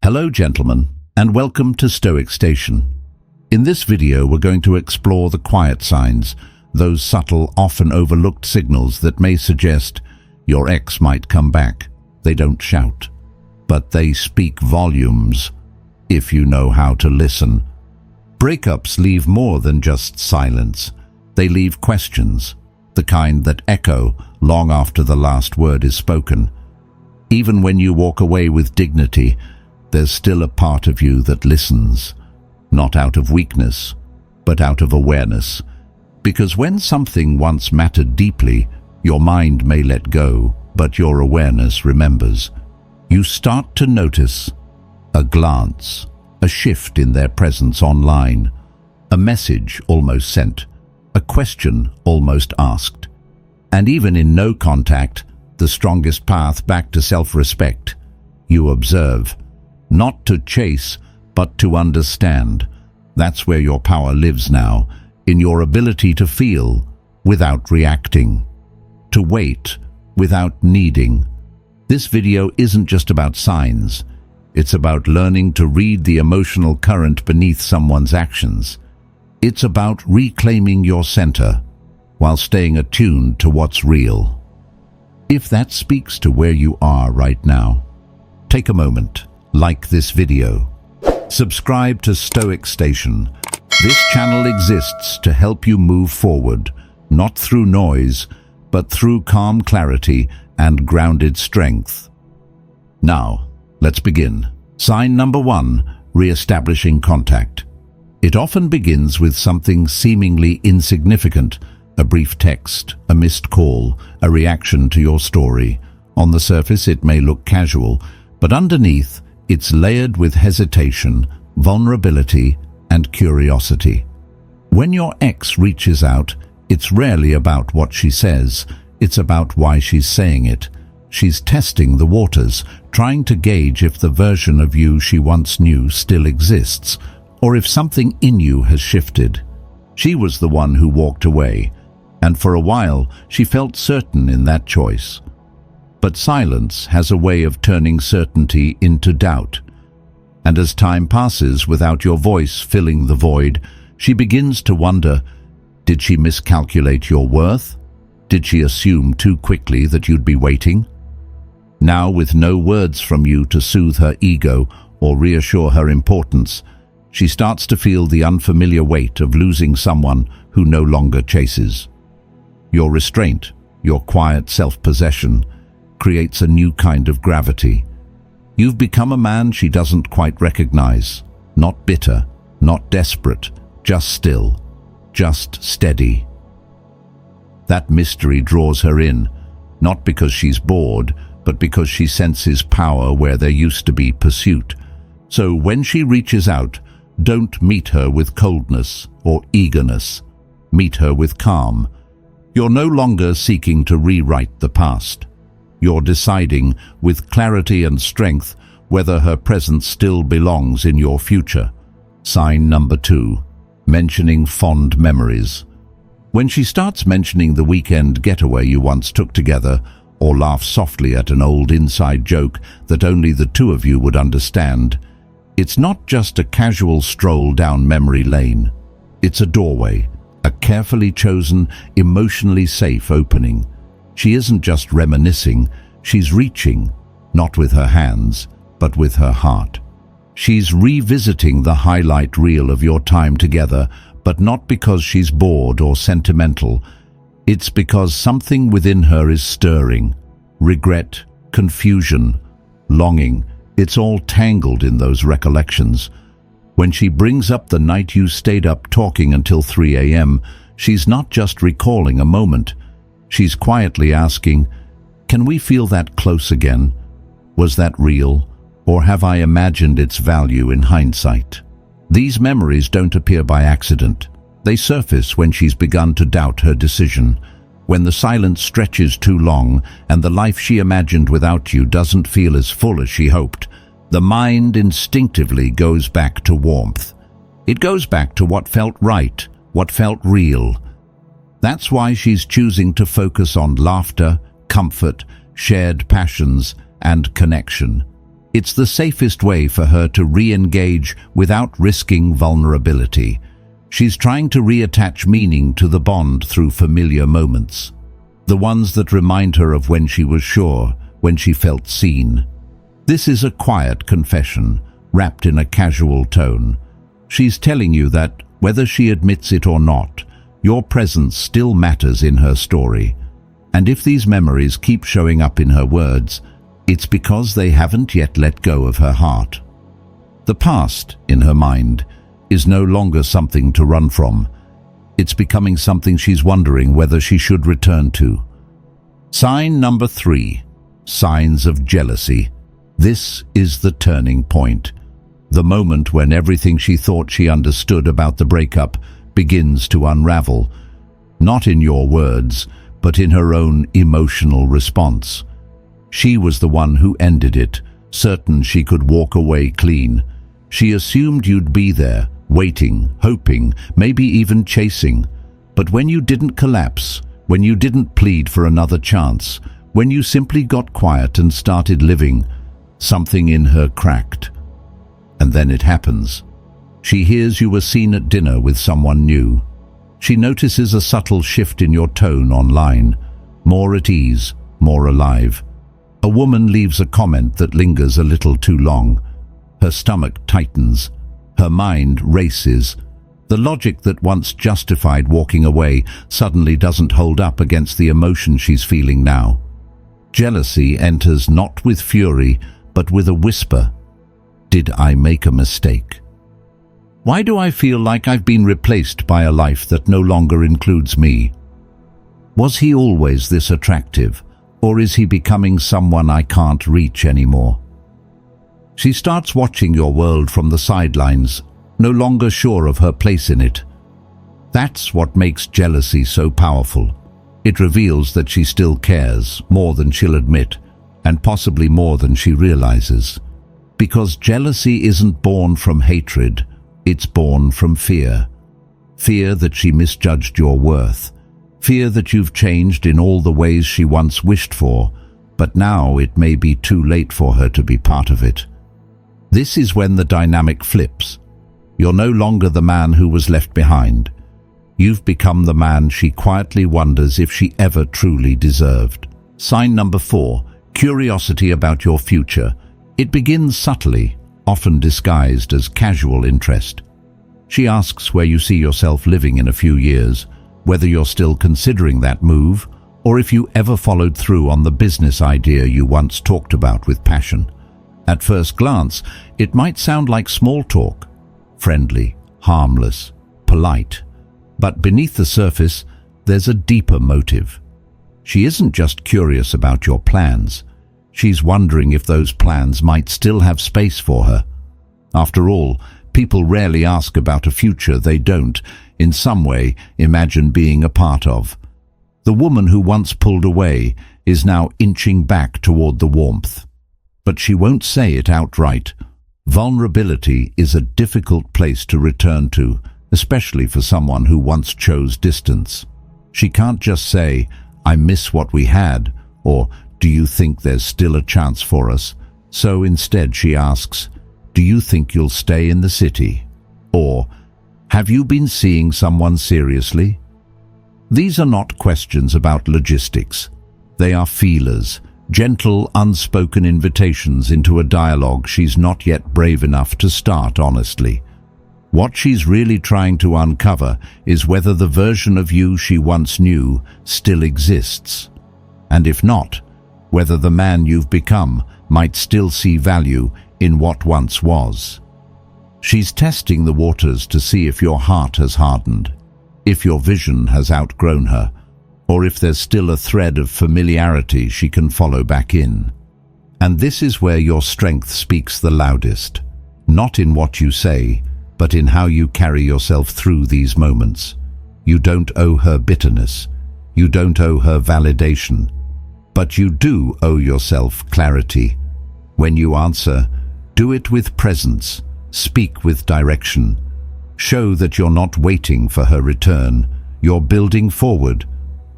Hello gentlemen, and welcome to Stoic Station. In this video we're going to explore the quiet signs, those subtle, often overlooked signals that may suggest your ex might come back. They don't shout, but they speak volumes if you know how to listen. Breakups leave more than just silence. They leave questions, the kind that echo long after the last word is spoken. Even when you walk away with dignity, there's still a part of you that listens, not out of weakness, but out of awareness. Because when something once mattered deeply, your mind may let go, but your awareness remembers. You start to notice a glance, a shift in their presence online, a message almost sent, a question almost asked. And even in no contact, the strongest path back to self-respect, you observe. Not to chase, but to understand. That's where your power lives now, in your ability to feel without reacting, to wait without needing. This video isn't just about signs. It's about learning to read the emotional current beneath someone's actions. It's about reclaiming your center while staying attuned to what's real. If that speaks to where you are right now, take a moment. Like this video. Subscribe to Stoic Station. This channel exists to help you move forward, not through noise, but through calm clarity and grounded strength. Now, let's begin. Sign number 1, re-establishing contact. It often begins with something seemingly insignificant, a brief text, a missed call, a reaction to your story. On the surface, it may look casual, but underneath, it's layered with hesitation, vulnerability, and curiosity. When your ex reaches out, it's rarely about what she says. It's about why she's saying it. She's testing the waters, trying to gauge if the version of you she once knew still exists, or if something in you has shifted. She was the one who walked away, and for a while she felt certain in that choice. But silence has a way of turning certainty into doubt. And as time passes without your voice filling the void, she begins to wonder, did she miscalculate your worth? Did she assume too quickly that you'd be waiting? Now, with no words from you to soothe her ego or reassure her importance, she starts to feel the unfamiliar weight of losing someone who no longer chases. Your restraint, your quiet self-possession, creates a new kind of gravity. You've become a man she doesn't quite recognize, not bitter, not desperate, just still, just steady. That mystery draws her in, not because she's bored, but because she senses power where there used to be pursuit. So when she reaches out, don't meet her with coldness or eagerness. Meet her with calm. You're no longer seeking to rewrite the past. You're deciding with clarity and strength whether her presence still belongs in your future. Sign number 2, mentioning fond memories. When she starts mentioning the weekend getaway you once took together, or laughs softly at an old inside joke that only the two of you would understand, it's not just a casual stroll down memory lane. It's a doorway, a carefully chosen, emotionally safe opening. She isn't just reminiscing, she's reaching, not with her hands, but with her heart. She's revisiting the highlight reel of your time together, but not because she's bored or sentimental. It's because something within her is stirring. Regret, confusion, longing, it's all tangled in those recollections. When she brings up the night you stayed up talking until 3 a.m., she's not just recalling a moment. She's quietly asking, can we feel that close again? Was that real, or have I imagined its value in hindsight? These memories don't appear by accident. They surface when she's begun to doubt her decision, when the silence stretches too long and the life she imagined without you doesn't feel as full as she hoped. The mind instinctively goes back to warmth. It goes back to what felt right, what felt real. That's why she's choosing to focus on laughter, comfort, shared passions, and connection. It's the safest way for her to re-engage without risking vulnerability. She's trying to reattach meaning to the bond through familiar moments. The ones that remind her of when she was sure, when she felt seen. This is a quiet confession, wrapped in a casual tone. She's telling you that, whether she admits it or not, your presence still matters in her story. And if these memories keep showing up in her words, it's because they haven't yet let go of her heart. The past, in her mind, is no longer something to run from. It's becoming something she's wondering whether she should return to. Sign number 3. Signs of jealousy. This is the turning point. The moment when everything she thought she understood about the breakup begins to unravel. Not in your words, but in her own emotional response. She was the one who ended it, certain she could walk away clean. She assumed you'd be there, waiting, hoping, maybe even chasing. But when you didn't collapse, when you didn't plead for another chance, when you simply got quiet and started living, something in her cracked. And then it happens. She hears you were seen at dinner with someone new. She notices a subtle shift in your tone online, more at ease, more alive. A woman leaves a comment that lingers a little too long. Her stomach tightens. Her mind races. The logic that once justified walking away suddenly doesn't hold up against the emotion she's feeling now. Jealousy enters not with fury, but with a whisper. Did I make a mistake? Why do I feel like I've been replaced by a life that no longer includes me? Was he always this attractive, or is he becoming someone I can't reach anymore? She starts watching your world from the sidelines, no longer sure of her place in it. That's what makes jealousy so powerful. It reveals that she still cares, more than she'll admit, and possibly more than she realizes. Because jealousy isn't born from hatred, it's born from fear. Fear that she misjudged your worth. Fear that you've changed in all the ways she once wished for, but now it may be too late for her to be part of it. This is when the dynamic flips. You're no longer the man who was left behind. You've become the man she quietly wonders if she ever truly deserved. Sign number 4. Curiosity about your future. It begins subtly, often disguised as casual interest. She asks where you see yourself living in a few years, whether you're still considering that move, or if you ever followed through on the business idea you once talked about with passion. At first glance, it might sound like small talk, friendly, harmless, polite. But beneath the surface, there's a deeper motive. She isn't just curious about your plans. She's wondering if those plans might still have space for her. After all, people rarely ask about a future they don't, in some way, imagine being a part of. The woman who once pulled away is now inching back toward the warmth. But she won't say it outright. Vulnerability is a difficult place to return to, especially for someone who once chose distance. She can't just say, "I miss what we had," or "Do you think there's still a chance for us?" So instead she asks, "Do you think you'll stay in the city?" Or, "Have you been seeing someone seriously?" These are not questions about logistics. They are feelers, gentle, unspoken invitations into a dialogue she's not yet brave enough to start honestly. What she's really trying to uncover is whether the version of you she once knew still exists. And if not, whether the man you've become might still see value in what once was. She's testing the waters to see if your heart has hardened, if your vision has outgrown her, or if there's still a thread of familiarity she can follow back in. And this is where your strength speaks the loudest, not in what you say, but in how you carry yourself through these moments. You don't owe her bitterness. You don't owe her validation. But you do owe yourself clarity. When you answer, do it with presence, speak with direction. Show that you're not waiting for her return. You're building forward,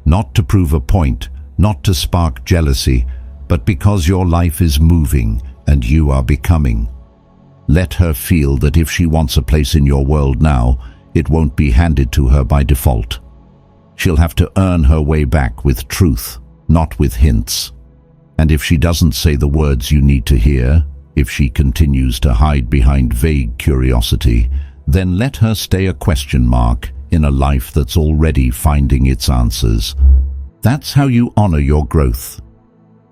not to prove a point, not to spark jealousy, but because your life is moving, and you are becoming. Let her feel that if she wants a place in your world now, it won't be handed to her by default. She'll have to earn her way back with truth, not with hints. And if she doesn't say the words you need to hear, if she continues to hide behind vague curiosity, then let her stay a question mark in a life that's already finding its answers. That's how you honor your growth.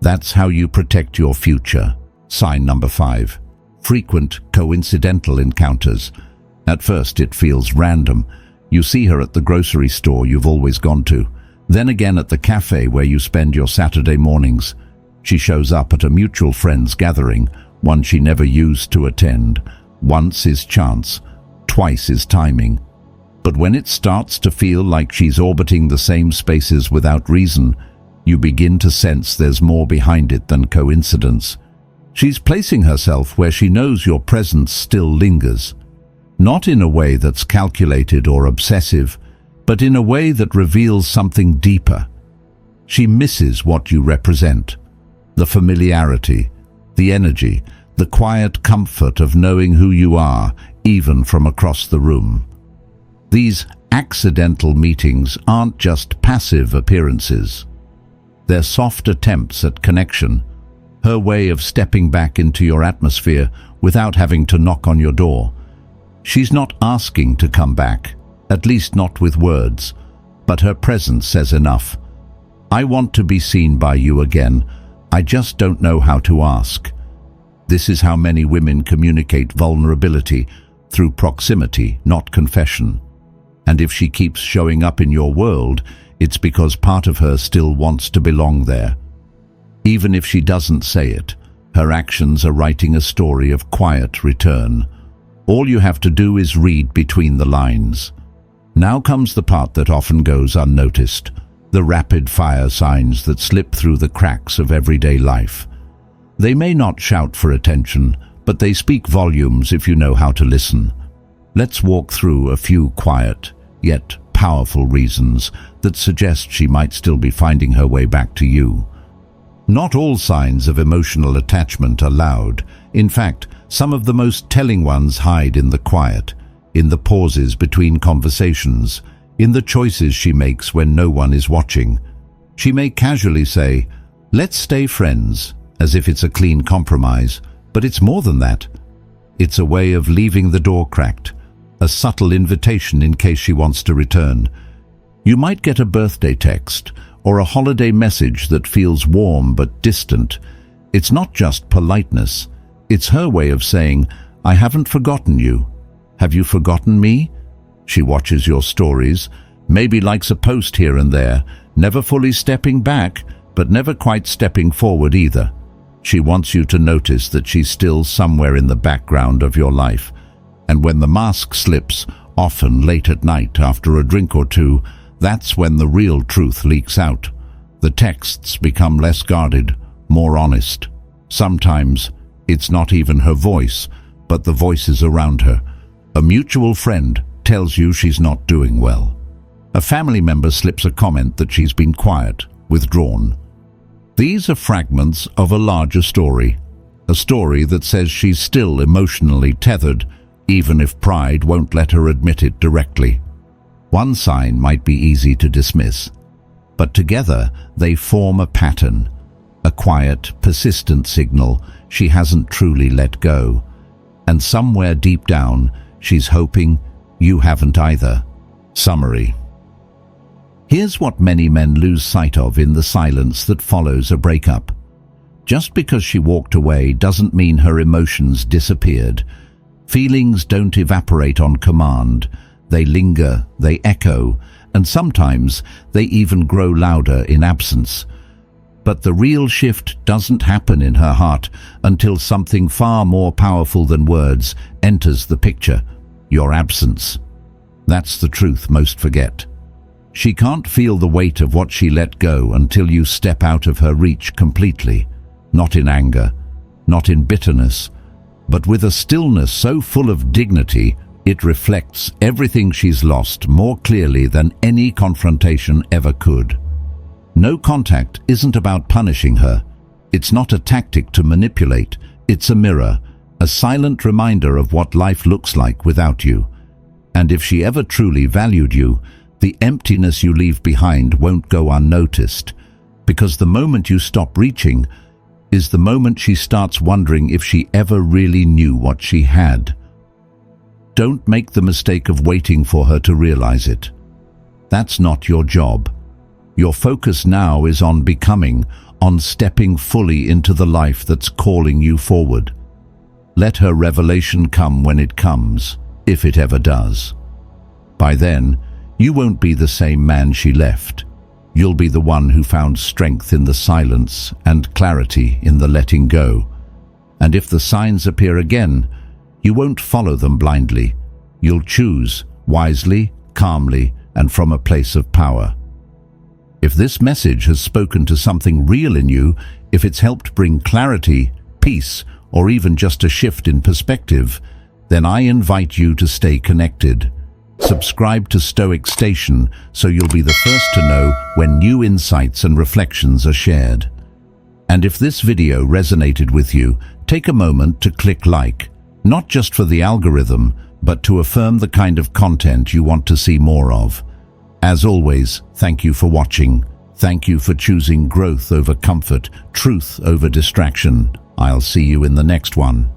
That's how you protect your future. Sign number 5. Frequent coincidental encounters. At first it feels random. You see her at the grocery store you've always gone to, then again at the cafe where you spend your Saturday mornings. She shows up at a mutual friend's gathering, one she never used to attend. Once is chance, twice is timing. But when it starts to feel like she's orbiting the same spaces without reason, you begin to sense there's more behind it than coincidence. She's placing herself where she knows your presence still lingers. Not in a way that's calculated or obsessive, but in a way that reveals something deeper. She misses what you represent. The familiarity, the energy, the quiet comfort of knowing who you are, even from across the room. These accidental meetings aren't just passive appearances. They're soft attempts at connection, her way of stepping back into your atmosphere without having to knock on your door. She's not asking to come back, at least not with words, but her presence says enough. I want to be seen by you again. I just don't know how to ask. This is how many women communicate vulnerability, through proximity, not confession. And if she keeps showing up in your world, it's because part of her still wants to belong there. Even if she doesn't say it, her actions are writing a story of quiet return. All you have to do is read between the lines. Now comes the part that often goes unnoticed, the rapid-fire signs that slip through the cracks of everyday life. They may not shout for attention, but they speak volumes if you know how to listen. Let's walk through a few quiet, yet powerful reasons that suggest she might still be finding her way back to you. Not all signs of emotional attachment are loud. In fact, some of the most telling ones hide in the quiet, in the pauses between conversations, in the choices she makes when no one is watching. She may casually say, "Let's stay friends," as if it's a clean compromise, but it's more than that. It's a way of leaving the door cracked, a subtle invitation in case she wants to return. You might get a birthday text or a holiday message that feels warm but distant. It's not just politeness. It's her way of saying, "I haven't forgotten you. Have you forgotten me?" She watches your stories, maybe likes a post here and there, never fully stepping back, but never quite stepping forward either. She wants you to notice that she's still somewhere in the background of your life. And when the mask slips, often late at night after a drink or two, that's when the real truth leaks out. The texts become less guarded, more honest. Sometimes it's not even her voice, but the voices around her. A mutual friend tells you she's not doing well. A family member slips a comment that she's been quiet, withdrawn. These are fragments of a larger story, a story that says she's still emotionally tethered, even if pride won't let her admit it directly. One sign might be easy to dismiss, but together they form a pattern, a quiet, persistent signal she hasn't truly let go. And somewhere deep down, she's hoping you haven't either. Summary. Here's what many men lose sight of in the silence that follows a breakup. Just because she walked away doesn't mean her emotions disappeared. Feelings don't evaporate on command. They linger, they echo, and sometimes they even grow louder in absence. But the real shift doesn't happen in her heart until something far more powerful than words enters the picture: your absence. That's the truth most forget. She can't feel the weight of what she let go until you step out of her reach completely, not in anger, not in bitterness, but with a stillness so full of dignity it reflects everything she's lost more clearly than any confrontation ever could. No contact isn't about punishing her. It's not a tactic to manipulate. It's a mirror, a silent reminder of what life looks like without you. And if she ever truly valued you, the emptiness you leave behind won't go unnoticed, because the moment you stop reaching is the moment she starts wondering if she ever really knew what she had. Don't make the mistake of waiting for her to realize it. That's not your job. Your focus now is on becoming, on stepping fully into the life that's calling you forward. Let her revelation come when it comes, if it ever does. By then, you won't be the same man she left. You'll be the one who found strength in the silence and clarity in the letting go. And if the signs appear again, you won't follow them blindly. You'll choose wisely, calmly, and from a place of power. If this message has spoken to something real in you, if it's helped bring clarity, peace, or even just a shift in perspective, then I invite you to stay connected. Subscribe to Stoic Station so you'll be the first to know when new insights and reflections are shared. And if this video resonated with you, take a moment to click like, not just for the algorithm, but to affirm the kind of content you want to see more of. As always, thank you for watching. Thank you for choosing growth over comfort, truth over distraction. I'll see you in the next one.